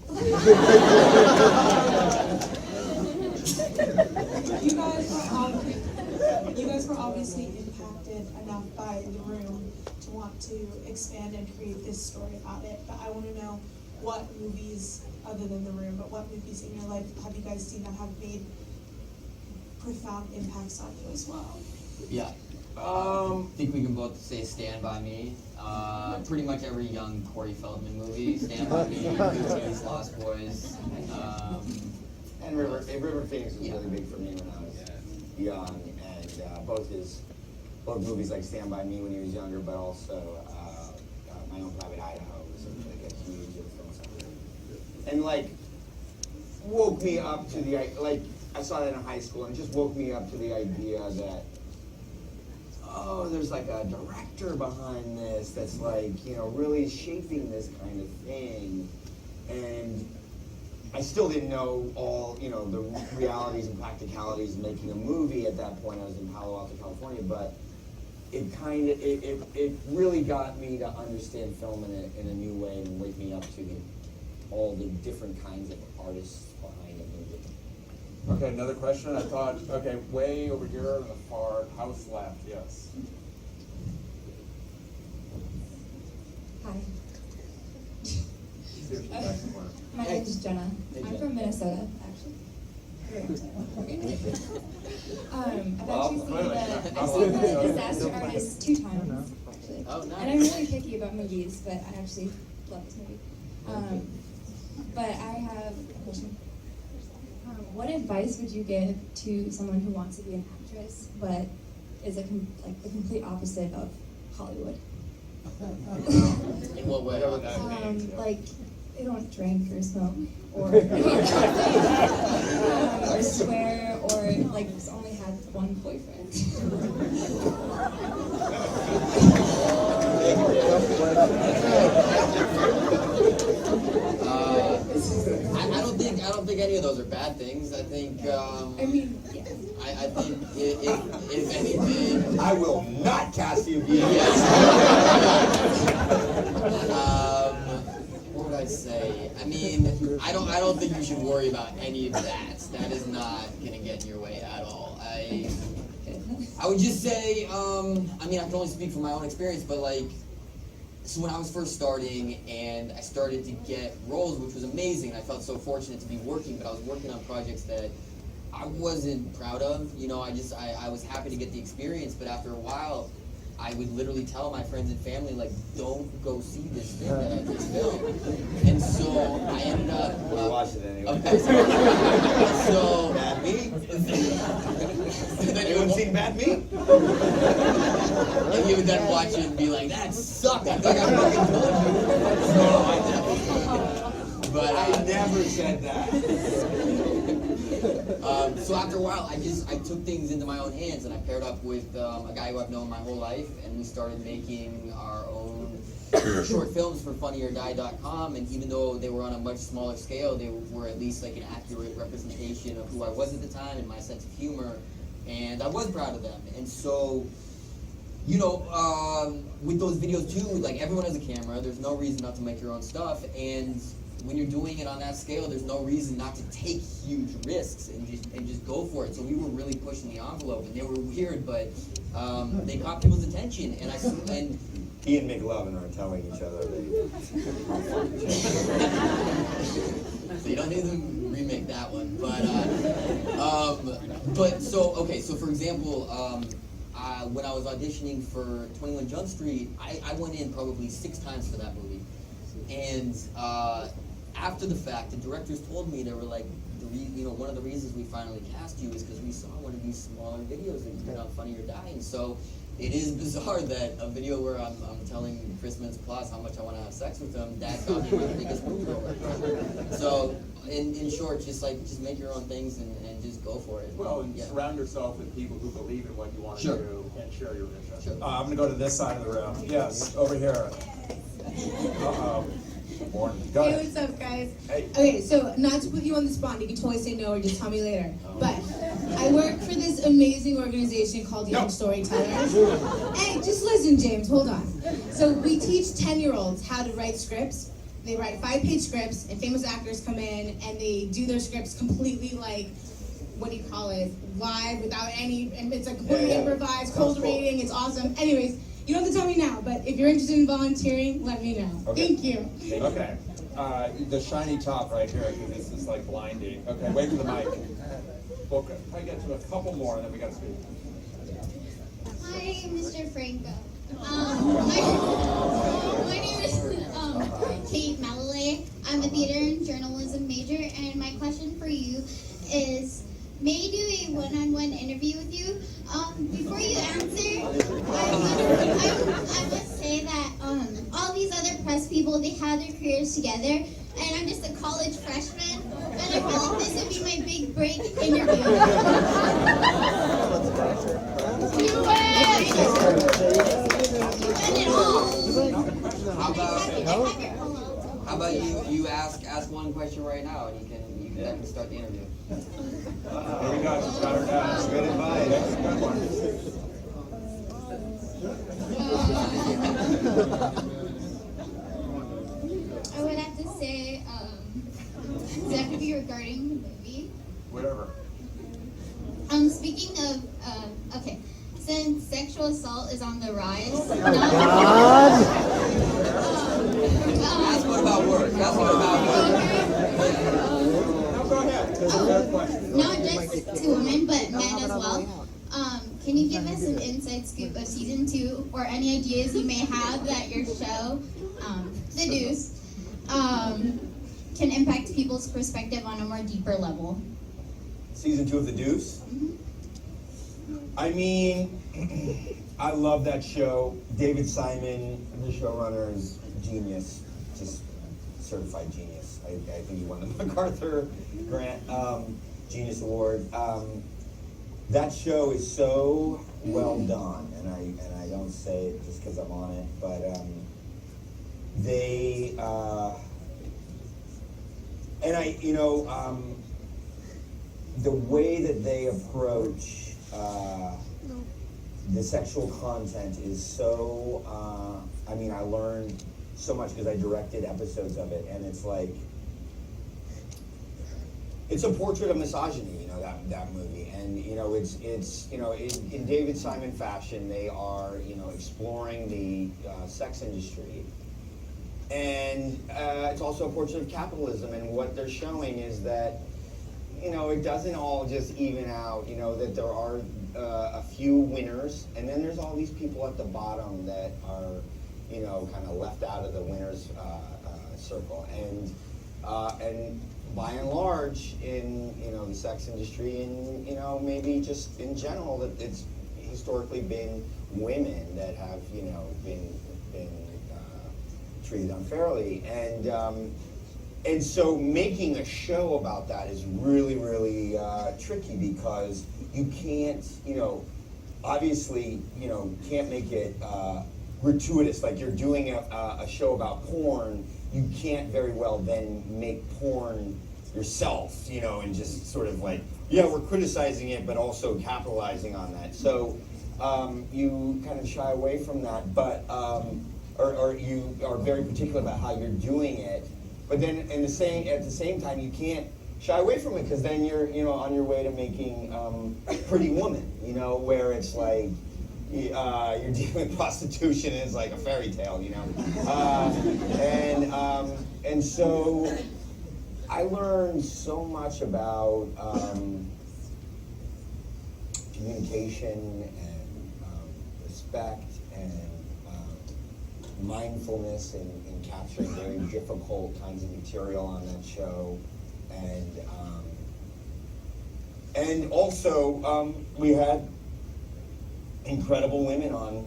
You guys were obviously impacted enough by The Room to want to expand and create this story about it. But I want to know what movies, other than The Room, but what movies in your life have you guys seen that have made profound impacts on you as well? Yeah. I think we can both say Stand By Me. Pretty much every young Corey Feldman movie. Stand By Me, Goonies, Lost Boys. And River Phoenix was really big for me when I was young, and both his both movies like Stand By Me when he was younger, but also My Own Private Idaho was like a huge influence on him. And like woke me up to the, like, I saw that in high school and it just woke me up to the idea that, oh, there's like a director behind this that's like, you know, really shaping this kind of thing. And I still didn't know all, you know, the realities and practicalities of making a movie at that point. I was in Palo Alto, California, but it kind of, it really got me to understand film in a new way and wake me up to all the different kinds of artists behind a movie. Okay, another question. I thought, okay, way over here in the far house left, yes. Hi. See if she's back somewhere. My name is Jenna. Hey, I'm Jenna. from Minnesota, actually. I've Well, actually clearly, I've seen the Disaster Artist 2 times, actually. Oh, nice. And I'm really picky about movies, but I actually love this movie. But I have a question. What advice would you give to someone who wants to be an actress, but is like the complete opposite of Hollywood? In what way? Whatever that means, yeah. Like, they don't drink or smoke, or or swear, or like just only had one boyfriend. I don't think any of those are bad things. I think. I mean, yeah. I think if anything. I will not cast you. What would I say? I mean, I don't think you should worry about any of that. That is not gonna get in your way at all. I would just say, I mean, I can only speak from my own experience, but like, so when I was first starting and I started to get roles, which was amazing, I felt so fortunate to be working, but I was working on projects that I wasn't proud of. You know, I was happy to get the experience, but after a while, I would literally tell my friends and family, like, don't go see this thing that I just filmed. And so I ended up... We'll watch it anyway. Okay, so... Bad Meat? Then Anyone seen Bad Meat? and you would then watch it and be like, that sucked. I think I fucking told you. But I never said that. so after a while, I took things into my own hands, and I paired up with a guy who I've known my whole life, and we started making our own short films for FunnyOrDie.com. And even though they were on a much smaller scale, they were at least like an accurate representation of who I was at the time and my sense of humor, and I was proud of them. And so, you know, with those videos too, like, everyone has a camera. There's no reason not to make your own stuff, and when you're doing it on that scale, there's no reason not to take huge risks and just go for it. So we were really pushing the envelope, and they were weird, but they caught people's attention. And He and McLovin are telling each other so you don't need to remake that one. But so okay. So for example, when I was auditioning for 21 Jump Street, I went in probably 6 times for that movie, and after the fact, the directors told me, they were like, one of the reasons we finally cast you is because we saw one of these smaller videos that you did on Funny or Die. And so it is bizarre that a video where I'm telling Chris Mintz-Plasse how much I want to have sex with him, that got me the biggest movie role. So in short, just make your own things and just go for it. Well, and Yeah. surround yourself with people who believe in what you want to Sure. do and share your vision. Sure. I'm going to go to this side of the room. Yes, over here. Uh-oh. Morning. Go Hey, ahead. what's up, guys? Hey. Okay, so not to put you on the spot, you can totally say no or just tell me later. But I work for this amazing organization called Young Storytellers. Hey, just listen, James, hold on. So we teach 10-year-olds how to write scripts. They write 5-page scripts, and famous actors come in and they do their scripts completely like, what do you call it, live without any, and it's like completely improvised, cold reading, it's awesome. Anyways, you don't have to tell me now, but if you're interested in volunteering, let me know. Okay. Thank you. Okay. The shiny top right here, because this is like blinding. Okay, wait for the mic. Okay, I get to a couple more, and then we got to speak. Hi, Mr. Franco. My name is Kate Malloy. I'm a theater and journalism major, and my question for you is, may I do a one-on-one interview with you? Before you answer, I must say that all these other press people, they had their careers together, and I'm just a college freshman, and I feel like this would be my big break interview. You win! You win it all! How about you ask one question right now, and you can then start the interview. Here we go, she's got her down. Good advice. That's a good one. I would have to say, that could be regarding the movie. Whatever. Speaking of, okay, since sexual assault is on the rise, Ask what about work. Ask what about work. No, go ahead. That's a good question. not just to women, but men as well. Can you give us an inside scoop of season 2, or any ideas you may have that your show, The Deuce, can impact people's perspective on a more deeper level? Season 2 of The Deuce. I mean, I love that show. David Simon, the showrunner, is genius, just certified genius. I think he won the MacArthur Grant Genius Award. That show is so well done, and I don't say it just because I'm on it, but they and the way that they approach the sexual content is so. I learned so much because I directed episodes of it, and it's like it's a portrait of misogyny. That movie, and it's in David Simon fashion, they are exploring the sex industry. And it's also a portrait of capitalism, and what they're showing is that, it doesn't all just even out, that there are a few winners, and then there's all these people at the bottom that are, kind of left out of the winners circle. And by and large, in, the sex industry, and, maybe just in general, that it's historically been women that have, been treated unfairly, and so making a show about that is really, really tricky, because you can't, obviously, can't make it gratuitous. Like you're doing a show about porn, you can't very well then make porn yourself, and just sort of like, yeah, we're criticizing it, but also capitalizing on that. So you kind of shy away from that, but or you are very particular about how you're doing it. But then at the same time, you can't shy away from it, because then you're on your way to making Pretty Woman, where it's like you're dealing with prostitution, and it's like a fairy tale, and so I learned so much about communication and respect and mindfulness in capturing very difficult kinds of material on that show, and also we had incredible women on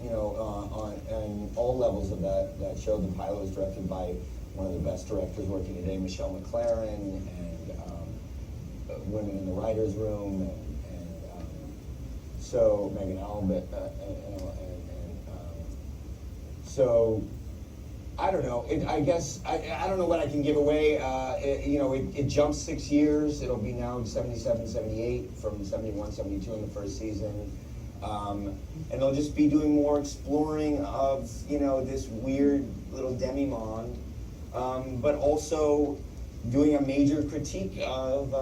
all levels of that show. The pilot was directed by one of the best directors working today, Michelle McLaren, and women in the writers' room, and so Megan Albert, so I don't know. I guess I don't know what I can give away. It jumped 6 years. It'll be now 77, 78 from 71, 72 in the first season. And they'll just be doing more exploring of, this weird little demi-monde, but also doing a major critique of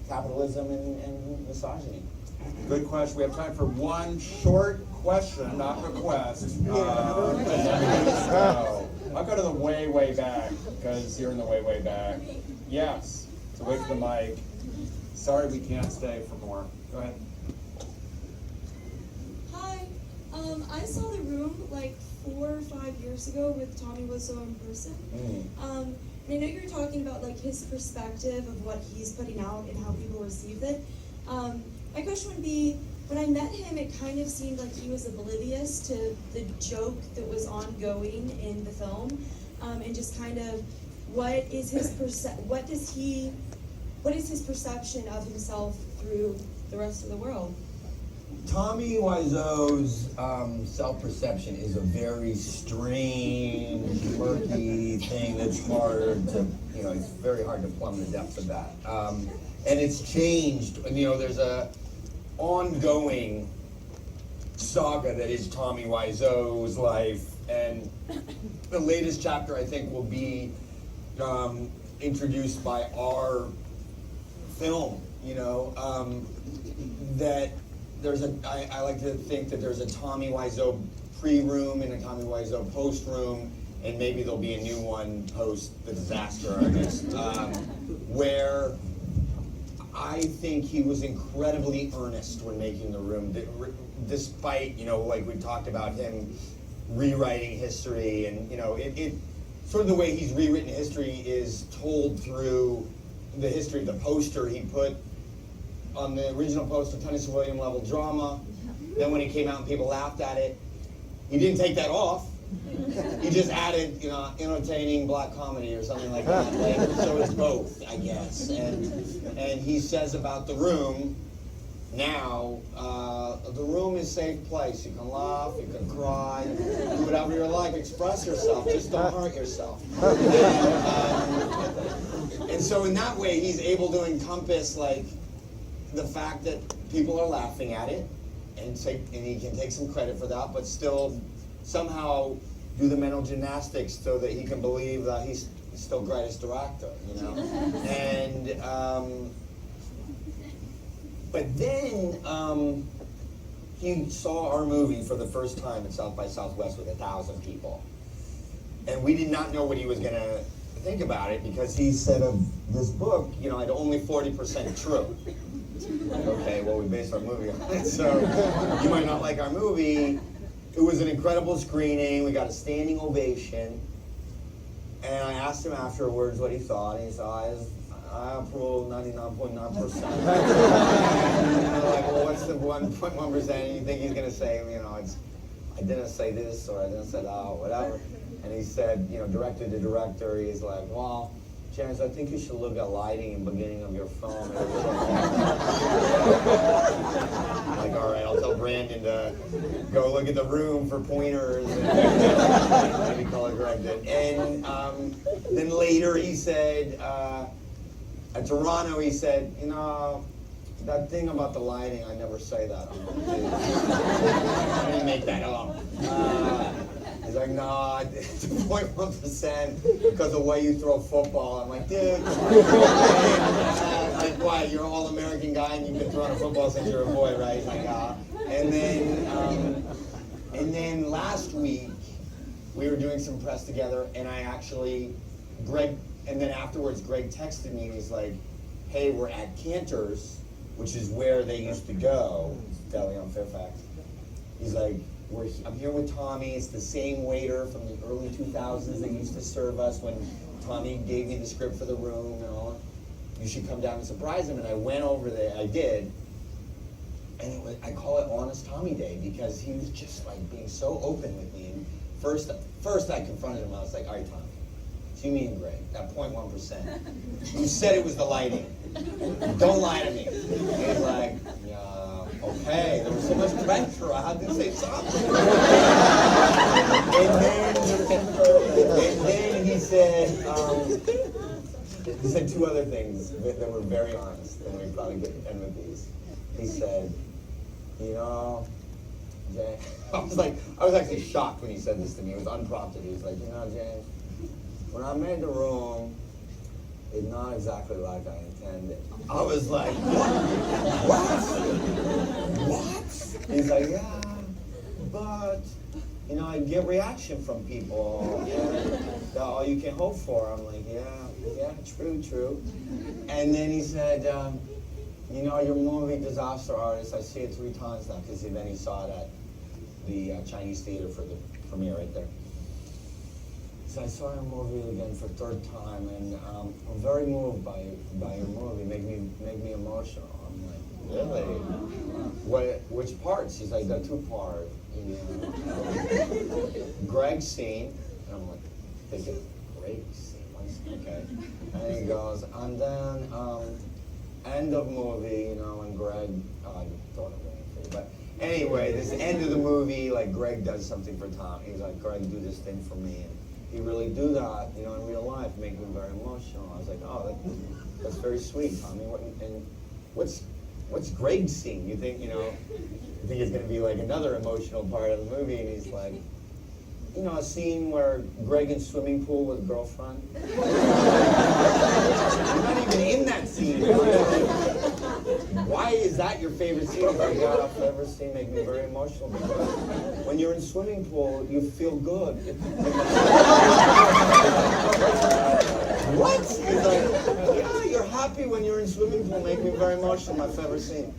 capitalism and misogyny. Good question. We have time for one short question, not request. I'll go to the way, way back, because you're in the way, way back. Yes. So wait for the mic. Sorry we can't stay for more. Go ahead. Hi, I saw The Room like 4 or 5 years ago with Tommy Wiseau in person. And I know you were talking about like his perspective of what he's putting out and how people receive it. My question would be, when I met him, it kind of seemed like he was oblivious to the joke that was ongoing in the film, and just kind of what is his perception of himself through the rest of the world? Tommy Wiseau's self-perception is a very strange, murky thing that's hard to, it's very hard to plumb the depths of that. And it's changed, there's a ongoing saga that is Tommy Wiseau's life, and the latest chapter I think will be introduced by our film, that there's I like to think that there's a Tommy Wiseau pre-room and a Tommy Wiseau post-room, and maybe there'll be a new one post the disaster artist, where I think he was incredibly earnest when making the room, despite, like we talked about him rewriting history, and, it sort of the way he's rewritten history is told through the history of the poster he put on the original poster, Tennessee William level drama. Then when it came out and people laughed at it, he didn't take that off. He just added, entertaining black comedy or something like that. So it's both, I guess. And he says about the room now, the room is a safe place. You can laugh, you can cry, do whatever you like, express yourself, just don't hurt yourself. And so in that way, he's able to encompass like the fact that people are laughing at it, and he can take some credit for that, but still somehow do the mental gymnastics so that he can believe that he's still greatest director, And but then he saw our movie for the first time at South by Southwest with 1,000 people, and we did not know what he was gonna think about it, because he said of this book, it's only 40% true. Okay, well, we based our movie on it, so you might not like our movie. It was an incredible screening. We got a standing ovation. And I asked him afterwards what he thought, and he said, I approve 99.9%. And I'm like, well, what's the 1.1%? You think he's going to say, I didn't say this, or I didn't say that, or whatever. And he said, director to director, he's like, well, James, I think you should look at lighting in the beginning of your film. I'm like, all right, I'll tell Brandon to go look at the room for pointers and maybe color correct it. And then later he said, at Toronto, he said, that thing about the lighting, I never say that on the video. I didn't make that up. He's like, no, it's 0.1% because of the way you throw football. I'm like, dude. Like, why? You're an all-American guy and you've been throwing a football since you're a boy, right? He's like, And then last week, we were doing some press together, and and then afterwards, Greg texted me, and he's like, hey, we're at Cantor's, which is where they used to go, deli on Fairfax. He's like, I'm here with Tommy. It's the same waiter from the early 2000s that used to serve us when Tommy gave me the script for the room and all. You should come down and surprise him. And I went over there. I did. And I call it Honest Tommy Day, because he was just like being so open with me. And first I confronted him. I was like, all right, Tommy, so you mean Greg, that 0.1%. You said it was the lighting. Don't lie to me. And he's like, yeah. Okay, there was so much pressure, I had to say something. and then he said two other things that were very honest, and we probably get end with these. He said, Jay, I was actually shocked when he said this to me. It was unprompted. He was like, James, when I made the room, it's not exactly like I intended. I was like, what? He's like, yeah, but, I get reaction from people, and that's all you can hope for. I'm like, yeah, true. And then he said, your movie, Disaster Artist, I see it 3 times now, because then he saw it at the Chinese Theater for the premiere right there. So I saw your movie again for third time, and I'm very moved by your movie. Make me emotional. I'm like, really? Which parts? She's like, the two part. You know, Greg's scene, and I'm like, thinking, Greg's scene. Okay. And he goes, and then end of movie, you know, and Greg, I thought of anything, but anyway, this end of the movie, like Greg does something for Tom. He's like, Greg, do this thing for me, and he really do that, you know, in real life, make me very emotional. I was like, oh, that's very sweet, Tommy. What's Greg's scene? You think, you think it's gonna be like another emotional part of the movie? And he's like, you know, a scene where Greg in swimming pool with a girlfriend. You're not even in that scene. Why is that your favorite scene? Like, yeah, favorite scene make me very emotional because when you're in swimming pool, you feel good. What? He's like, yeah, you're happy when you're in swimming pool. Make me very emotional. My favorite scene.